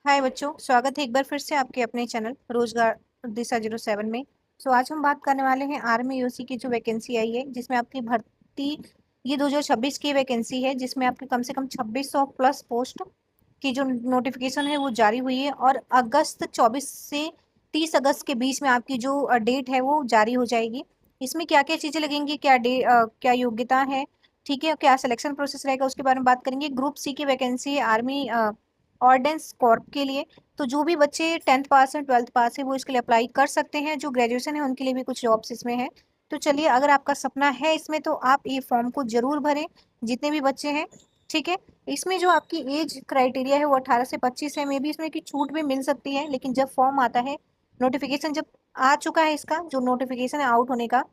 हाय बच्चों, स्वागत है एक बार फिर से आपके अपने चैनल रोजगार दिशा 07 में। आज हम बात करने वाले हैं आर्मी यूसी की जो वैकेंसी आई है, जिसमें आपकी भर्ती ये 2026 की वैकेंसी है, जिसमें आपके कम से कम 2600 प्लस पोस्ट की जो नोटिफिकेशन है वो जारी हुई है। और अगस्त 24 से 30 अगस्त के बीच में आपकी जो डेट है वो जारी हो जाएगी। इसमें क्या क्या चीजें लगेंगी, क्या योग्यता है, ठीक है, क्या सिलेक्शन प्रोसेस रहेगा, उसके बारे में बात करेंगे। ग्रुप सी की वैकेंसी है आर्मी ऑर्डिनेंस कॉर्प के लिए। तो जो भी बच्चे 10th पास है, 12th पास है, वो इसके लिए अप्लाई कर सकते हैं। जो ग्रेजुएशन है उनके लिए भी कुछ जॉब्स इसमें है। तो चलिए, अगर आपका सपना है इसमें तो आप ये फॉर्म को जरूर भरें, जितने भी बच्चे हैं। ठीक है। इसमें जो आपकी एज क्राइटेरिया है वो 18 से 25 है। मे बी इसमें की छूट भी मिल सकती है, लेकिन जब फॉर्म आता है, नोटिफिकेशन जब आ चुका है, इसका जो नोटिफिकेशन है आउट होने का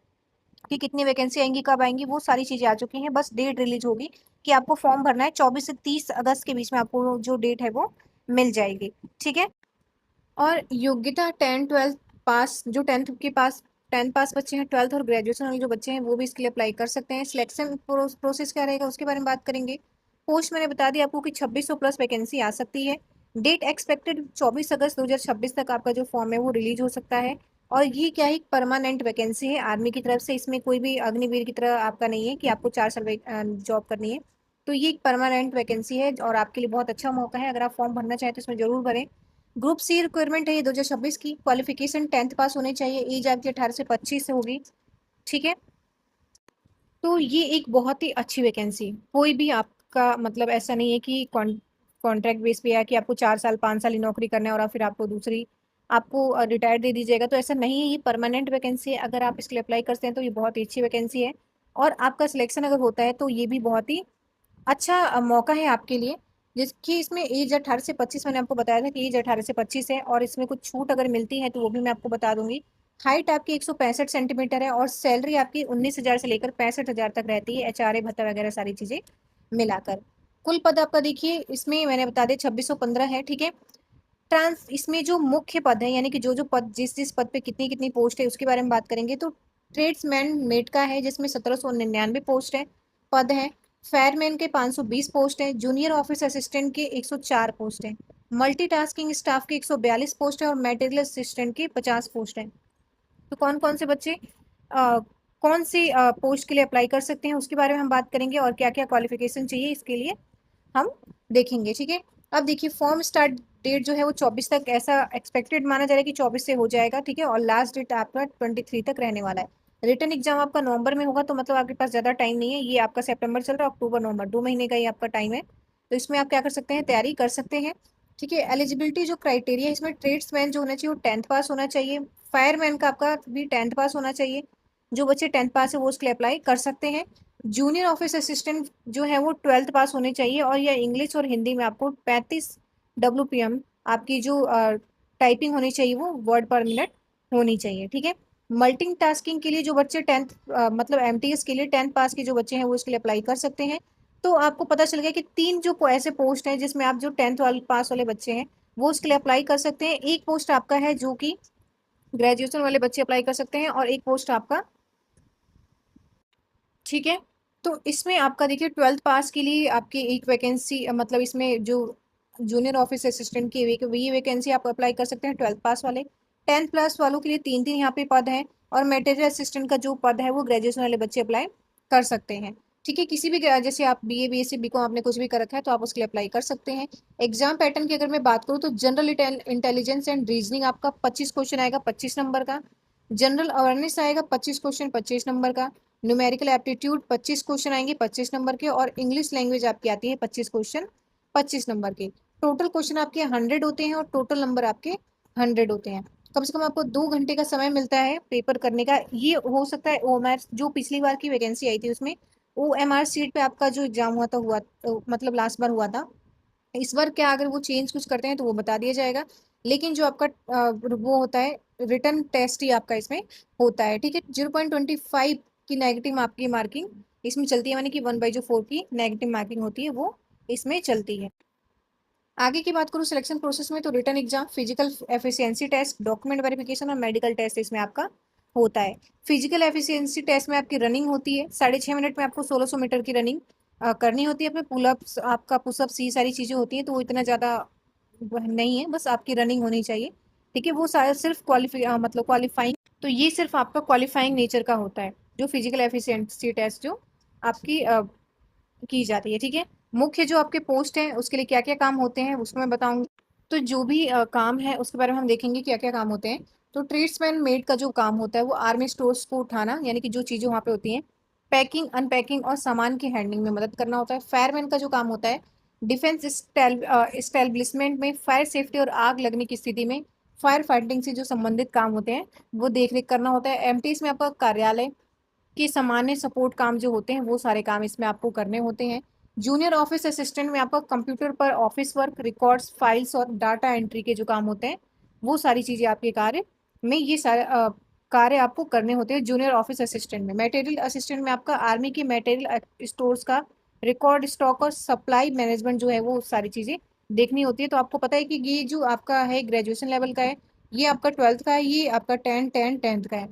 कि कितनी वैकेंसी आएंगी, कब आएंगी, वो सारी चीजें आ चुकी हैं। बस डेट रिलीज होगी कि आपको फॉर्म भरना है। 24 से 30 अगस्त के बीच में आपको जो डेट है वो मिल जाएगी। ठीक है। और योग्यता 10 12 पास, जो 10th पास बच्चे हैं, 12th और ग्रेजुएशन वाले जो बच्चे हैं वो भी इसके लिए अप्लाई कर सकते हैं। सिलेक्शन प्रोसेस क्या रहेगा उसके बारे में बात करेंगे। पोस्ट मैंने बता दिया आपको कि 2600 प्लस वैकेंसी आ सकती है। डेट एक्सपेक्टेड 24 अगस्त 2026 तक आपका जो फॉर्म है वो रिलीज हो सकता है। और ये क्या है, परमानेंट वैकेंसी है आर्मी की तरफ से। इसमें कोई भी अग्निवीर की तरह आपका नहीं है कि आपको 4 साल जॉब करनी है। तो ये एक परमानेंट वैकेंसी है और आपके लिए बहुत अच्छा मौका है। अगर आप फॉर्म भरना चाहें तो इसमें जरूर भरें। ग्रुप सी रिक्वायरमेंट है ये 2026 की। क्वालिफिकेशन 10th पास होनी चाहिए। एज आपकी 18 से 25 से होगी। ठीक है। तो ये एक बहुत ही अच्छी वैकेंसी, कोई भी आपका मतलब ऐसा नहीं है कि कॉन्ट्रैक्ट बेस पे है कि आपको 4 साल 5 साल ही नौकरी करना है और फिर आपको दूसरी आपको रिटायर दे दीजिएगा। तो ऐसा नहीं है, ये परमानेंट वैकेंसी है। अगर आप इसके लिए अप्लाई करते हैं तो ये बहुत ही अच्छी वैकेंसी है। और आपका सिलेक्शन अगर होता है तो ये भी बहुत ही अच्छा मौका है आपके लिए। जिसकी इसमें एज 18 से 25, मैंने आपको बताया था कि एज 18 से 25 है। और इसमें कुछ छूट अगर मिलती है तो वो भी मैं आपको बता दूंगी। हाइट आपकी 165 सेंटीमीटर है और सैलरी आपकी 19,000 से लेकर 65,000 तक रहती है, एचआरए भत्ता वगैरह सारी चीजें मिलाकर। कुल पद आपका देखिए, इसमें मैंने बता दिया 2615 है। ठीक है। इसमें जो मुख्य पद है, यानी कि जो जो पद, जिस जिस पद पे कितनी कितनी पोस्ट है उसके बारे में बात करेंगे। तो ट्रेड्समैन मेट का है जिसमें 1799 पोस्ट है, पद है। फायरमैन के 520 पोस्ट है। जूनियर ऑफिस असिस्टेंट के 104 पोस्ट है। मल्टीटास्किंग स्टाफ के 142 पोस्ट है और मटेरियल असिस्टेंट के 50 पोस्ट है। तो कौन कौन से बच्चे कौन सी पोस्ट के लिए अप्लाई कर सकते हैं उसके बारे में हम बात करेंगे, और क्या क्या क्वालिफिकेशन चाहिए इसके लिए हम देखेंगे। ठीक है। अब देखिए, फॉर्म स्टार्ट डेट जो है वो 24 तक ऐसा एक्सपेक्टेड माना जा रहा है कि 24 से हो जाएगा। ठीक है। और लास्ट डेट आपका 23 तक रहने वाला है। रिटर्न एग्जाम आपका नवंबर में होगा, तो मतलब आपके पास ज्यादा टाइम नहीं है। ये आपका सितंबर चल रहा है, अक्टूबर नवंबर 2 महीने का ही आपका टाइम है। तो इसमें आप क्या कर सकते हैं, तैयारी कर सकते हैं। ठीक है। एलिजिबिलिटी जो क्राइटेरिया है इसमें, ट्रेड्समैन जो होना चाहिए वो 10th पास होना चाहिए। फायरमैन का आपका भी 10th पास होना चाहिए। जो बच्चे 10th पास है वो उसके लिए अप्लाई कर सकते हैं। जूनियर ऑफिस असिस्टेंट जो है वो 12th पास होने चाहिए। और यह इंग्लिश और हिंदी में आपको 35 WPM आपकी जो टाइपिंग होनी चाहिए वो वर्ड पर मिनट होनी चाहिए। ठीक है। मल्टीटास्किंग के लिए जो बच्चे 10th मतलब एमटीएस के लिए 10th पास के जो बच्चे हैं वो इसके लिए अप्लाई कर सकते हैं। तो आपको पता चल गया कि 3 जो ऐसे पोस्ट हैं जिसमें आप जो 10th वाले पास वाले बच्चे हैं वो उसके लिए अप्लाई कर सकते हैं। एक पोस्ट आपका है जो कि ग्रेजुएशन वाले बच्चे अप्लाई कर सकते हैं, और एक पोस्ट आपका, ठीक है। तो इसमें आपका देखिए 12th पास के लिए आपकी एक वैकेंसी, मतलब इसमें जो जूनियर ऑफिस असिस्टेंट की ये वैकेंसी आप अप्लाई कर सकते हैं 12th पास वाले। 10th प्लस वालों के लिए 3 3 यहाँ पे पद हैं। और मटेरियल असिस्टेंट का जो पद है वो ग्रेजुएशन वाले बच्चे अप्लाई कर सकते हैं। ठीक है। किसी भी जैसे आप बीए बीएससी बीकॉम आपने कुछ भी कर रखा है तो आप उसके लिए अप्लाई कर सकते हैं। एग्जाम पैटर्न की अगर मैं बात करूँ तो जनरल इंटेलिजेंस एंड रीजनिंग आपका 25 क्वेश्चन आएगा 25 नंबर का। जनरल अवेयरनेस आएगा 25 क्वेश्चन 25 नंबर का। न्यूमेरिकल एप्टीट्यूड 25 क्वेश्चन आएंगे 25 नंबर के। और इंग्लिश लैंग्वेज आपकी आती है 25 क्वेश्चन 25 नंबर के। टोटल क्वेश्चन आपके 100 होते हैं और टोटल नंबर आपके 100 होते हैं। कम से कम आपको 2 घंटे का समय मिलता है पेपर करने का। ये हो सकता है ओएमआर, जो पिछली बार की वैकेंसी आई थी उसमें ओएमआर सीट पे आपका जो एग्जाम हुआ था मतलब लास्ट बार हुआ था। इस बार क्या अगर वो चेंज कुछ करते हैं तो वो बता दिया जाएगा। लेकिन जो आपका वो होता है, रिटर्न टेस्ट ही आपका इसमें होता है। ठीक है। 0.25 की नेगेटिव आपकी मार्किंग इसमें चलती है, यानी कि 1/4 की नेगेटिव मार्किंग होती है वो इसमें चलती है। आगे की बात करूँ सिलेक्शन प्रोसेस में, तो written exam, physical efficiency test, document verification और मेडिकल टेस्ट इसमें आपका होता है। फिजिकल एफिशिएंसी टेस्ट में आपकी रनिंग होती है, 6.5 मिनट में आपको 1600 मीटर की रनिंग करनी होती है। अपने पुलअप्स आपका पुशअप्स ये सारी चीजें होती हैं, तो वो इतना ज्यादा वह नहीं है, बस आपकी रनिंग होनी चाहिए। ठीक है, वो सारा सिर्फ मतलब क्वालिफाइंग, तो ये सिर्फ आपका क्वालिफाइंग नेचर का होता है, जो फिजिकल एफिशिएंसी टेस्ट जो आपकी की जाती है। ठीक है, मुख्य जो आपके पोस्ट हैं उसके लिए क्या क्या काम होते हैं उसको मैं बताऊंगी। तो जो भी काम है उसके बारे में हम देखेंगे क्या क्या काम होते हैं। तो ट्रेड्समैन मेड का जो काम होता है वो आर्मी स्टोर्स को उठाना, यानी कि जो चीज़ें वहाँ पे होती हैं, पैकिंग अनपैकिंग और सामान की हैंडलिंग में मदद करना होता है। फायरमैन का जो काम होता है डिफेंस इस्टेब्लिशमेंट में फायर सेफ्टी और आग लगने की स्थिति में फायर फाइटिंग से जो संबंधित काम होते हैं वो देख रेख करना होता है। एमटीज में आपका कार्यालय कि सामान्य सपोर्ट काम जो होते हैं वो सारे काम इसमें आपको करने होते हैं। जूनियर ऑफिस असिस्टेंट में आपका कंप्यूटर पर ऑफिस वर्क, रिकॉर्ड्स, फाइल्स और डाटा एंट्री के जो काम होते हैं वो सारी चीज़ें आपके कार्य में ये सारे कार्य आपको करने होते हैं जूनियर ऑफिस असिस्टेंट में। मटेरियल असिस्टेंट में आपका आर्मी की मटेरियल स्टोर्स का रिकॉर्ड, स्टॉक और सप्लाई मैनेजमेंट जो है वो सारी चीज़ें देखनी होती है। तो आपको पता है कि ये जो आपका है ग्रेजुएशन लेवल का है, ये आपका 12th का है, ये आपका 10th का है।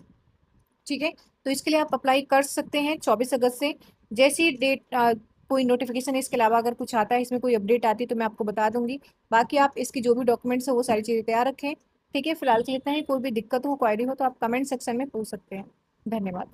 ठीक है, तो इसके लिए आप अप्लाई कर सकते हैं 24 अगस्त से। जैसी डेट कोई नोटिफिकेशन इसके अलावा अगर कुछ आता है, इसमें कोई अपडेट आती है तो मैं आपको बता दूंगी। बाकी आप इसकी जो भी डॉक्यूमेंट्स है वो सारी चीज़ें तैयार रखें। ठीक है, फिलहाल के लिए इतना ही। कोई भी दिक्कत हो, क्वायरी हो तो आप कमेंट सेक्शन में पूछ सकते हैं। धन्यवाद।